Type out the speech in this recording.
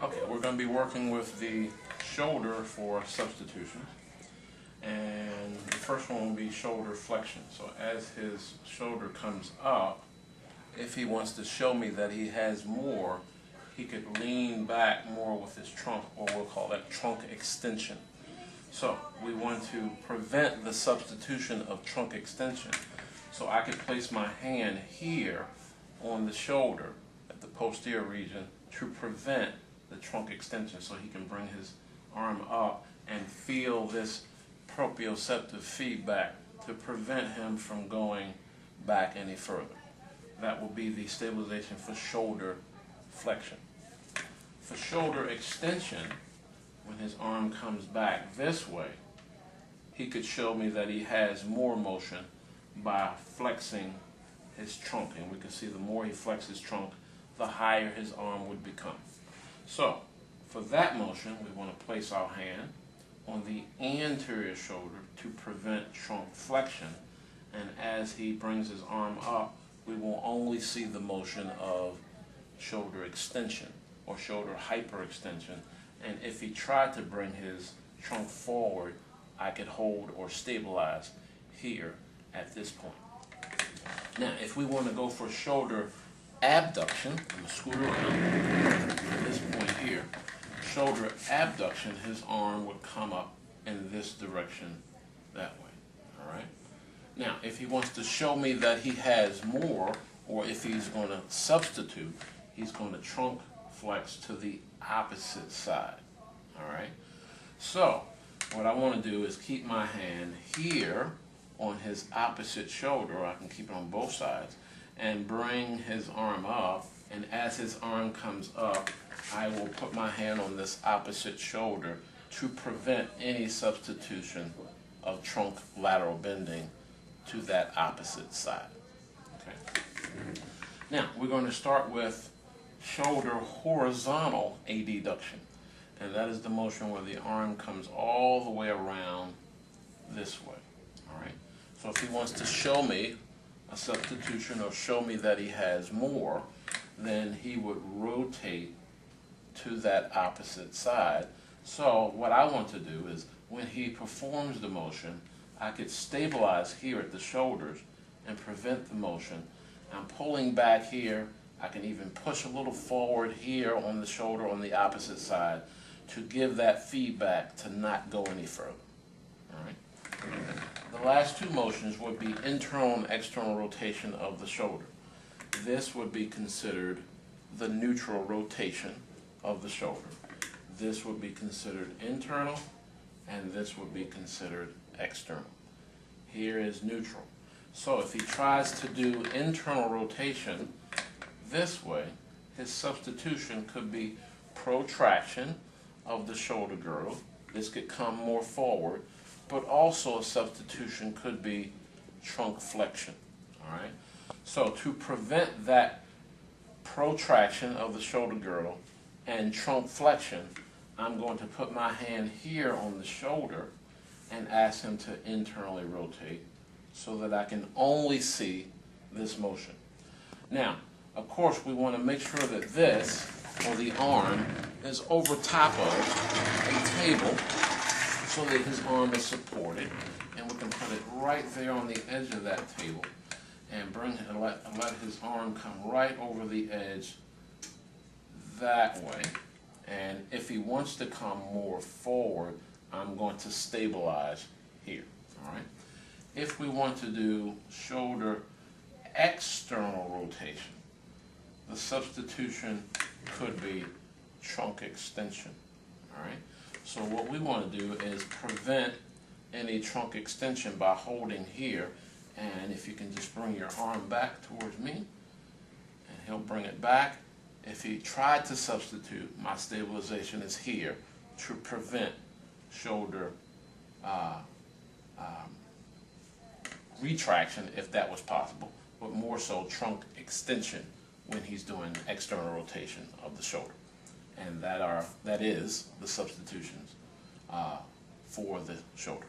Okay, we're going to be working with the shoulder for substitutions. And the first one will be shoulder flexion. So as his shoulder comes up, if he wants to show me that he has more, he could lean back more with his trunk, or we'll call that trunk extension. So we want to prevent the substitution of trunk extension. So I could place my hand here on the shoulder at the posterior region to prevent the trunk extension, so he can bring his arm up and feel this proprioceptive feedback to prevent him from going back any further. That will be the stabilization for shoulder flexion. For shoulder extension, when his arm comes back this way, he could show me that he has more motion by flexing his trunk. And we can see the more he flexes his trunk, the higher his arm would become. So, for that motion, we want to place our hand on the anterior shoulder to prevent trunk flexion. And as he brings his arm up, we will only see the motion of shoulder extension or shoulder hyperextension. And if he tried to bring his trunk forward, I could hold or stabilize here at this point. Now, if we want to go for shoulder abduction, I'm going to scoot around at this point here. Shoulder abduction, his arm would come up in this direction that way. All right. Now, if he wants to show me that he has more, or if he's going to substitute, he's going to trunk flex to the opposite side. All right. So, what I want to do is keep my hand here on his opposite shoulder. I can keep it on both sides, and bring his arm up, and as his arm comes up, I will put my hand on this opposite shoulder to prevent any substitution of trunk lateral bending to that opposite side. Okay. Now, we're going to start with shoulder horizontal adduction, and that is the motion where the arm comes all the way around this way. All right. So if he wants to show me a substitution or show me that he has more, then he would rotate to that opposite side. So what I want to do is, when he performs the motion, I could stabilize here at the shoulders and prevent the motion. I'm pulling back here. I can even push a little forward here on the shoulder on the opposite side to give that feedback to not go any further. All right. The last two motions would be internal and external rotation of the shoulder. This would be considered the neutral rotation of the shoulder. This would be considered internal, and this would be considered external. Here is neutral. So if he tries to do internal rotation this way, his substitution could be protraction of the shoulder girdle. This could come more forward, but also a substitution could be trunk flexion. All right. So to prevent that protraction of the shoulder girdle and trunk flexion, I'm going to put my hand here on the shoulder and ask him to internally rotate so that I can only see this motion. Now, of course, we want to make sure that this, or the arm, is over top of a table so that his arm is supported, and we can put it right there on the edge of that table and bring and let his arm come right over the edge that way. And if he wants to come more forward, I'm going to stabilize here. All right. If we want to do shoulder external rotation, the substitution could be trunk extension. All right. So what we want to do is prevent any trunk extension by holding here, and if you can just bring your arm back towards me, and he'll bring it back. If he tried to substitute, my stabilization is here to prevent shoulder retraction if that was possible, but more so trunk extension when he's doing external rotation of the shoulder. And that is the substitutions for the shoulder.